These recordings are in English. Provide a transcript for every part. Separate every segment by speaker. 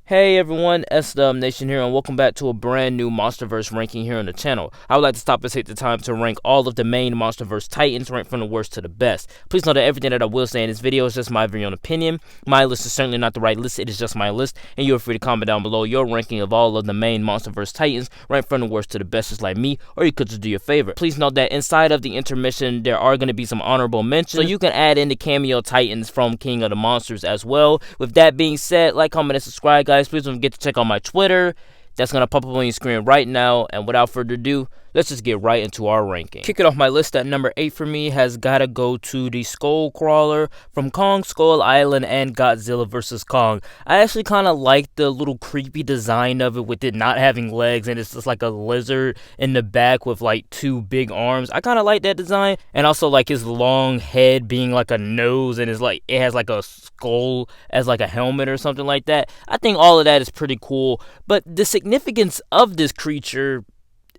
Speaker 1: Hey everyone, SW Nation here, and welcome back to a brand new Monsterverse ranking here on the channel. I would like to stop and take the time to rank all of the main Monsterverse Titans, ranked from the worst to the best. Please know that everything that I will say in this video is just my very own opinion. My list is certainly not the right list, it is just my list, and you are free to comment down below your ranking of all of the main Monsterverse Titans, ranked from the worst to the best, just like me, or you could just do your favorite. Please note that inside of the intermission, there are going to be some honorable mentions, so you can add in the cameo Titans from King of the Monsters as well. With that being said, like, comment, and subscribe, guys. Please don't forget to check out my Twitter. That's going to pop up on your screen right now. And without further ado, let's just get right into our ranking. Kicking off my list at number 8 for me has got to go to the Skull Crawler from Kong Skull Island and Godzilla vs. Kong. I actually kind of like the little creepy design of it with it not having legs and it's just like a lizard in the back with like two big arms. I kind of like that design, and also like his long head being like a nose and it's like it has like a skull as like a helmet or something like that. I think all of that is pretty cool, but the significance of this creature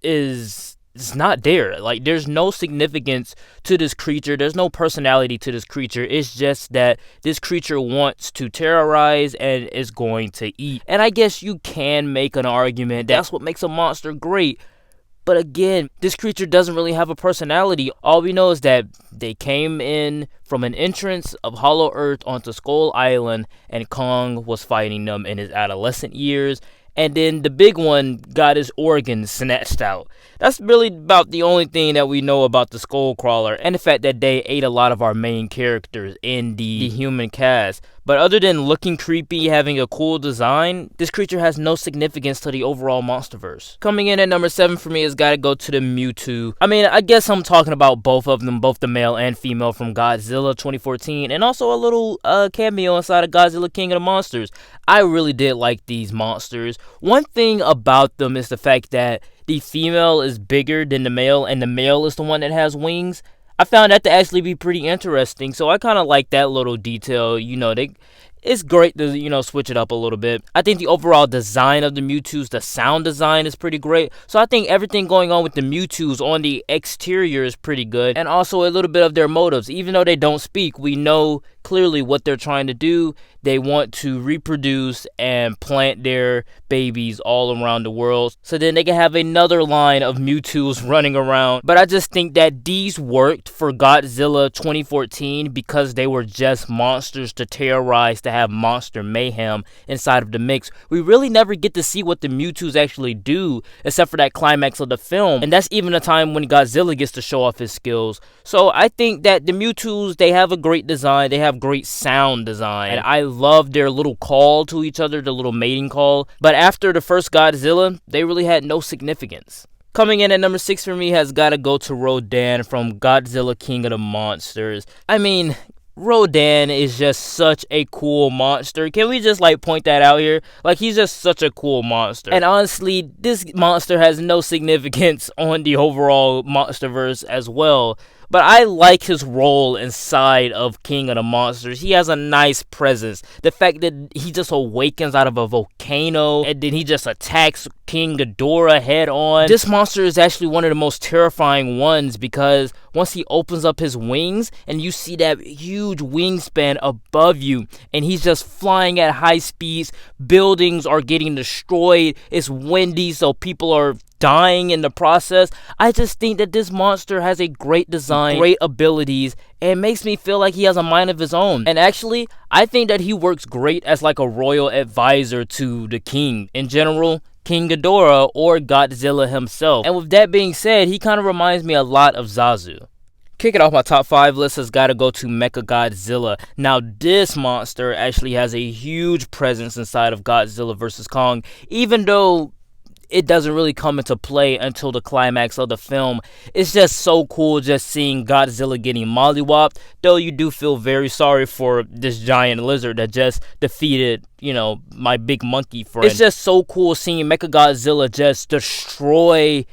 Speaker 1: is it's not there. Like, there's no significance to this creature. There's no personality to this creature. It's just that this creature wants to terrorize and is going to eat. And I guess you can make an argument that's what makes a monster great. But again, this creature doesn't really have a personality. All we know is that they came in from an entrance of Hollow Earth onto Skull Island, and Kong was fighting them in his adolescent years. And then the big one got his organs snatched out. That's really about the only thing that we know about the Skull Crawler, and the fact that they ate a lot of our main characters in the human cast. But other than looking creepy, having a cool design, this creature has no significance to the overall Monsterverse. Coming in at number 7 for me has got to go to the Mewtwo. I mean, I guess I'm talking about both of them, both the male and female from Godzilla 2014, and also a little cameo inside of Godzilla King of the Monsters. I really did like these monsters. One thing about them is the fact that the female is bigger than the male, and the male is the one that has wings. I found that to actually be pretty interesting, so I kind of like that little detail. You know, it's great to, you know, switch it up a little bit. I think the overall design of the Mewtwo's, the sound design is pretty great. So I think everything going on with the Mewtwo's on the exterior is pretty good. And also a little bit of their motives. Even though they don't speak, we know clearly what they're trying to do. They want to reproduce and plant their babies all around the world, so then they can have another line of Mewtwo's running around. But I just think that these worked for Godzilla 2014 because they were just monsters to terrorize, to have monster mayhem inside of the mix. We really never get to see what the Mewtwo's actually do, except for that climax of the film, and that's even a time when Godzilla gets to show off his skills. So I think that the Mewtwo's, they have a great design, they have great sound design, and I love their little call to each other, the little mating call. But after the first Godzilla, they really had no significance. Coming in at number 6 for me has got to go to Rodan from Godzilla King of the Monsters. I mean, Rodan is just such a cool monster. Can we just like point that out here? Like, he's just such a cool monster. And honestly, this monster has no significance on the overall Monsterverse as well. But I like his role inside of King of the Monsters. He has a nice presence. The fact that he just awakens out of a volcano and then he just attacks King Ghidorah head on. This monster is actually one of the most terrifying ones because once he opens up his wings and you see that huge wingspan above you and he's just flying at high speeds, buildings are getting destroyed, it's windy so people are dying in the process. I just think that this monster has a great design, great abilities, and makes me feel like he has a mind of his own. And actually, I think that he works great as like a royal advisor to the king in general, King Ghidorah or Godzilla himself. And with that being said, he kind of reminds me a lot of Zazu. Kicking off my top 5 list has got to go to MechaGodzilla. Now, this monster actually has a huge presence inside of Godzilla vs. Kong, even though it doesn't really come into play until the climax of the film. It's just so cool just seeing Godzilla getting mollywopped, though you do feel very sorry for this giant lizard that just defeated, you know, my big monkey friend. It's just so cool seeing MechaGodzilla just destroy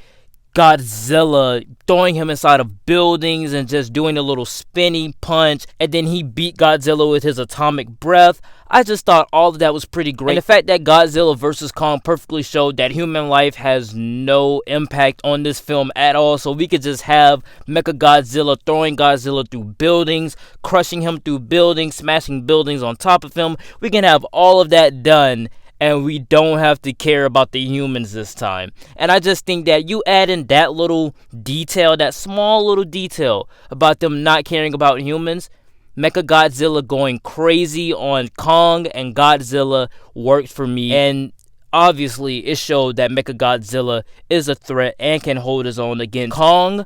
Speaker 1: Godzilla, throwing him inside of buildings and just doing a little spinny punch, and then he beat Godzilla with his atomic breath. I just thought all of that was pretty great. And the fact that Godzilla vs. Kong perfectly showed that human life has no impact on this film at all, so we could just have MechaGodzilla throwing Godzilla through buildings, crushing him through buildings, smashing buildings on top of him. We can have all of that done and we don't have to care about the humans this time. And I just think that you add in that little detail, that small little detail about them not caring about humans, MechaGodzilla going crazy on Kong and Godzilla worked for me. And obviously, it showed that MechaGodzilla is a threat and can hold his own against Kong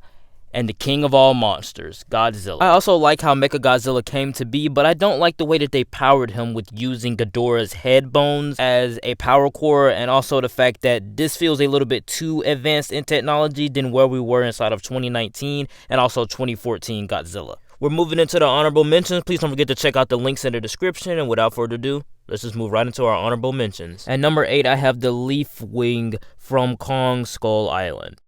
Speaker 1: and the king of all monsters, Godzilla. I also like how MechaGodzilla came to be, but I don't like the way that they powered him with using Ghidorah's head bones as a power core, and also the fact that this feels a little bit too advanced in technology than where we were inside of 2019 and also 2014 Godzilla. We're moving into the honorable mentions. Please don't forget to check out the links in the description. And without further ado, let's just move right into our honorable mentions. At number 8, I have the Leaf Wing from Kong Skull Island.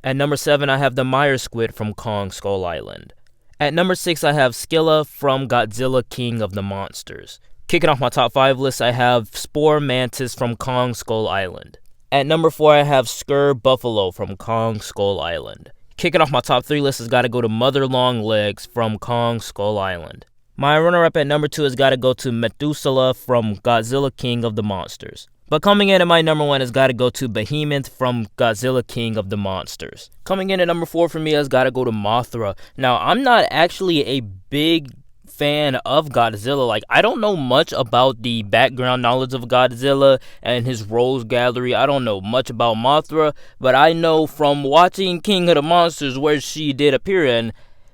Speaker 1: At number 7, I have the Mire Squid from Kong Skull Island. At number 6, I have Scylla from Godzilla King of the Monsters. Kicking off my top 5 list, I have Spore Mantis from Kong Skull Island. At number 4, I have Skur Buffalo from Kong Skull Island. Kicking off my top 3 list has got to go to Mother Long Legs from Kong Skull Island. My runner-up at number 2 has got to go to Methuselah from Godzilla King of the Monsters. But coming in at my number 1 has got to go to Behemoth from Godzilla King of the Monsters. Coming in at number 4 for me has got to go to Mothra. Now, I'm not actually a big fan of Godzilla. Like, I don't know much about the background knowledge of Godzilla and his rogues gallery. I don't know much about Mothra, but I know from watching King of the Monsters, where she did appear in,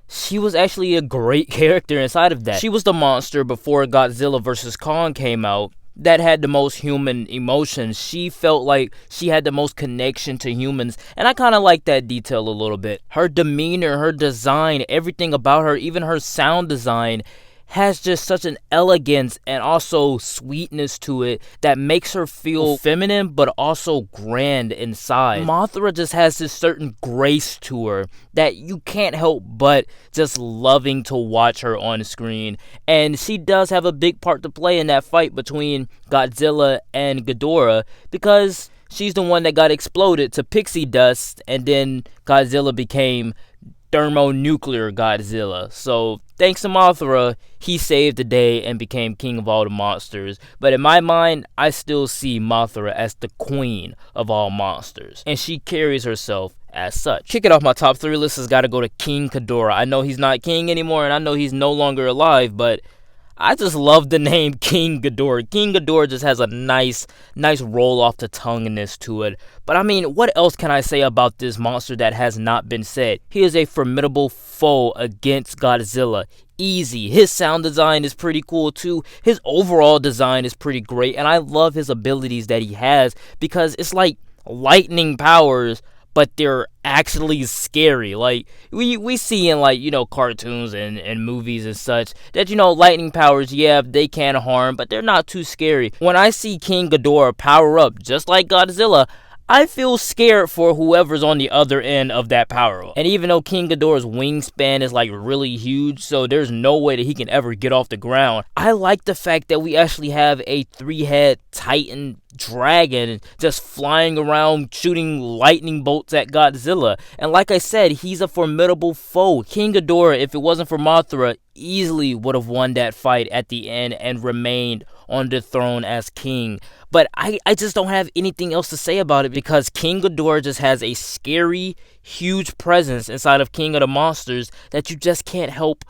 Speaker 1: she was actually a great character inside of that. She was the monster before Godzilla vs. Kong came out that had the most human emotions. She felt like she had the most connection to humans, and I kind of like that detail a little bit. Her demeanor, her design, everything about her, even her sound design, has just such an elegance and also sweetness to it that makes her feel feminine but also grand inside. Mothra just has this certain grace to her that you can't help but just loving to watch her on screen. And she does have a big part to play in that fight between Godzilla and Ghidorah, because she's the one that got exploded to pixie dust, and then Godzilla became thermonuclear Godzilla. So thanks to Mothra, he saved the day and became king of all the monsters. But in my mind, I still see Mothra as the queen of all monsters, and she carries herself as such. Kicking off my top 3 list has got to go to King Ghidorah. I know he's not king anymore, and I know he's no longer alive, but I just love the name King Ghidorah. King Ghidorah just has a nice roll off the tongueness to it. But I mean, what else can I say about this monster that has not been said? He is a formidable foe against Godzilla. Easy. His sound design is pretty cool too. His overall design is pretty great, and I love his abilities that he has, because it's like lightning powers, but they're actually scary. Like, we see in, like, you know, cartoons and movies and such that, you know, lightning powers, yeah, they can harm, but they're not too scary. When I see King Ghidorah power up just like Godzilla, I feel scared for whoever's on the other end of that power up. And even though King Ghidorah's wingspan is like really huge, so there's no way that he can ever get off the ground, I like the fact that we actually have a 3-head Titan dragon just flying around shooting lightning bolts at Godzilla. And like I said, he's a formidable foe. King Ghidorah, if it wasn't for Mothra, easily would have won that fight at the end and remained on the throne as king. But I just don't have anything else to say about it, because King Ghidorah just has a scary, huge presence inside of King of the Monsters that you just can't help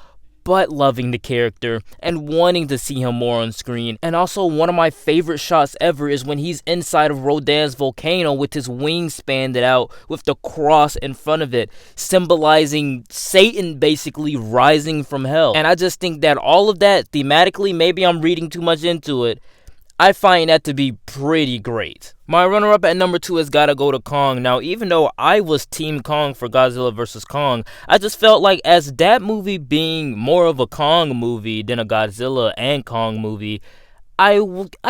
Speaker 1: but loving the character and wanting to see him more on screen. And also, one of my favorite shots ever is when he's inside of Rodan's volcano with his wings spanned out with the cross in front of it, symbolizing Satan basically rising from hell. And I just think that all of that thematically, maybe I'm reading too much into it, I find that to be pretty great. My runner-up at number 2 has got to go to Kong. Now, even though I was Team Kong for Godzilla vs. Kong, I just felt like, as that movie being more of a Kong movie than a Godzilla and Kong movie, I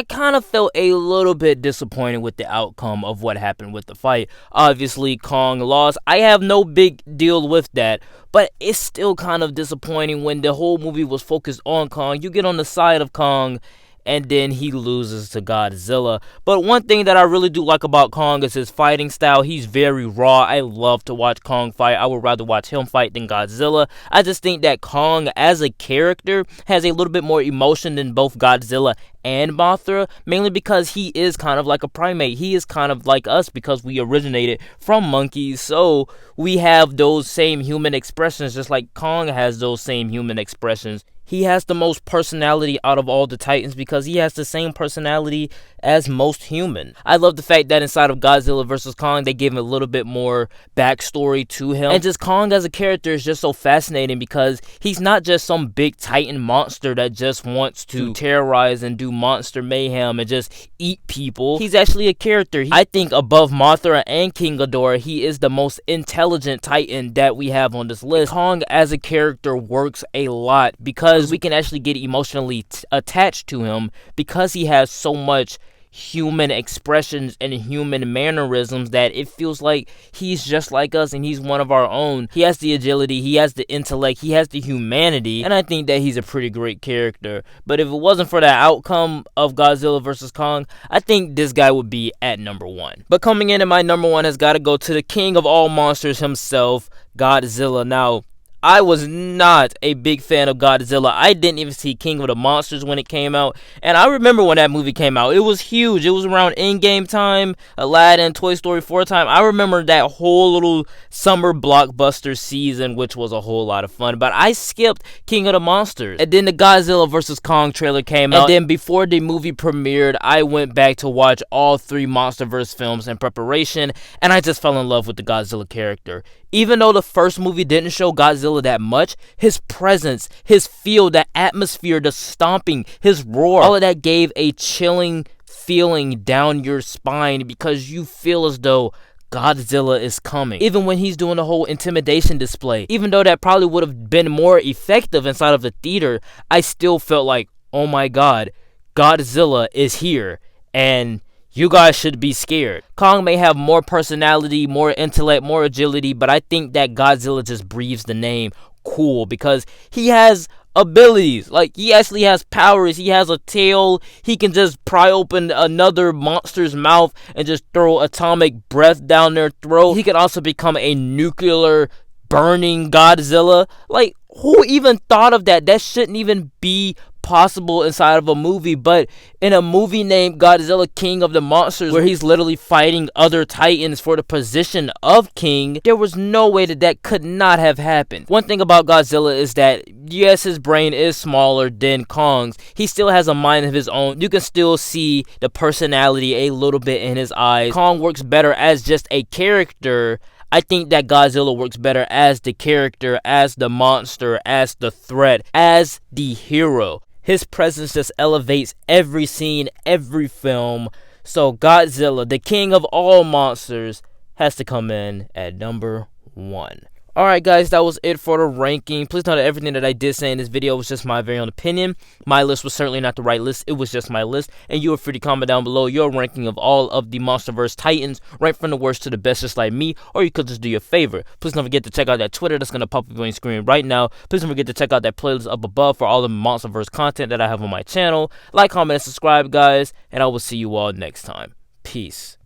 Speaker 1: kind of felt a little bit disappointed with the outcome of what happened with the fight. Obviously, Kong lost. I have no big deal with that, but it's still kind of disappointing when the whole movie was focused on Kong. You get on the side of Kong, and then he loses to Godzilla. But one thing that I really do like about Kong is his fighting style. He's very raw. I love to watch Kong fight. I would rather watch him fight than Godzilla. I just think that Kong as a character has a little bit more emotion than both Godzilla and Mothra, mainly because he is kind of like a primate. He is kind of like us because we originated from monkeys, so we have those same human expressions, just like Kong has those same human expressions. He has the most personality out of all the Titans because he has the same personality as most humans. I love the fact that inside of Godzilla vs. Kong, they gave him a little bit more backstory to him. And just Kong as a character is just so fascinating because he's not just some big Titan monster that just wants to terrorize and do monster mayhem and just eat people. He's actually a character. I think above Mothra and King Ghidorah, he is the most intelligent Titan that we have on this list. Kong as a character works a lot because we can actually get emotionally attached to him because he has so much human expressions and human mannerisms that it feels like he's just like us and he's one of our own. He has the agility, he has the intellect, he has the humanity, and I think that he's a pretty great character. But if it wasn't for the outcome of Godzilla vs. Kong, I think this guy would be at number 1. But coming in at my number 1 has got to go to the king of all monsters himself, Godzilla. Now, I was not a big fan of Godzilla. I didn't even see King of the Monsters when it came out. And I remember when that movie came out. It was huge. It was around Endgame time, Aladdin, Toy Story 4 time. I remember that whole little summer blockbuster season, which was a whole lot of fun. But I skipped King of the Monsters. And then the Godzilla vs. Kong trailer came out. And then before the movie premiered, I went back to watch all 3 Monsterverse films in preparation. And I just fell in love with the Godzilla character. Even though the first movie didn't show Godzilla that much, his presence, his feel, the atmosphere, the stomping, his roar, all of that gave a chilling feeling down your spine because you feel as though Godzilla is coming. Even when he's doing the whole intimidation display, even though that probably would have been more effective inside of the theater, I still felt like, oh my god, Godzilla is here, and you guys should be scared. Kong may have more personality, more intellect, more agility, but I think that Godzilla just breathes the name cool because he has abilities. Like, he actually has powers. He has a tail. He can just pry open another monster's mouth and just throw atomic breath down their throat. He can also become a nuclear burning Godzilla. Like, who even thought of that? That shouldn't even be possible inside of a movie, but in a movie named Godzilla King of the Monsters, where he's literally fighting other titans for the position of king, there was no way that that could not have happened. One thing about Godzilla is that, yes, his brain is smaller than Kong's. He still has a mind of his own. You can still see the personality a little bit in his eyes. Kong works better as just a character. I think that Godzilla works better as the character, as the monster, as the threat, as the hero. His presence just elevates every scene, every film. So Godzilla, the king of all monsters, has to come in at number 1. Alright guys, that was it for the ranking. Please note that everything that I did say in this video was just my very own opinion. My list was certainly not the right list. It was just my list. And you are free to comment down below your ranking of all of the Monsterverse Titans, right from the worst to the best, just like me. Or you could just do your favorite. Please don't forget to check out that Twitter that's going to pop up on your screen right now. Please don't forget to check out that playlist up above for all the Monsterverse content that I have on my channel. Like, comment, and subscribe, guys. And I will see you all next time. Peace.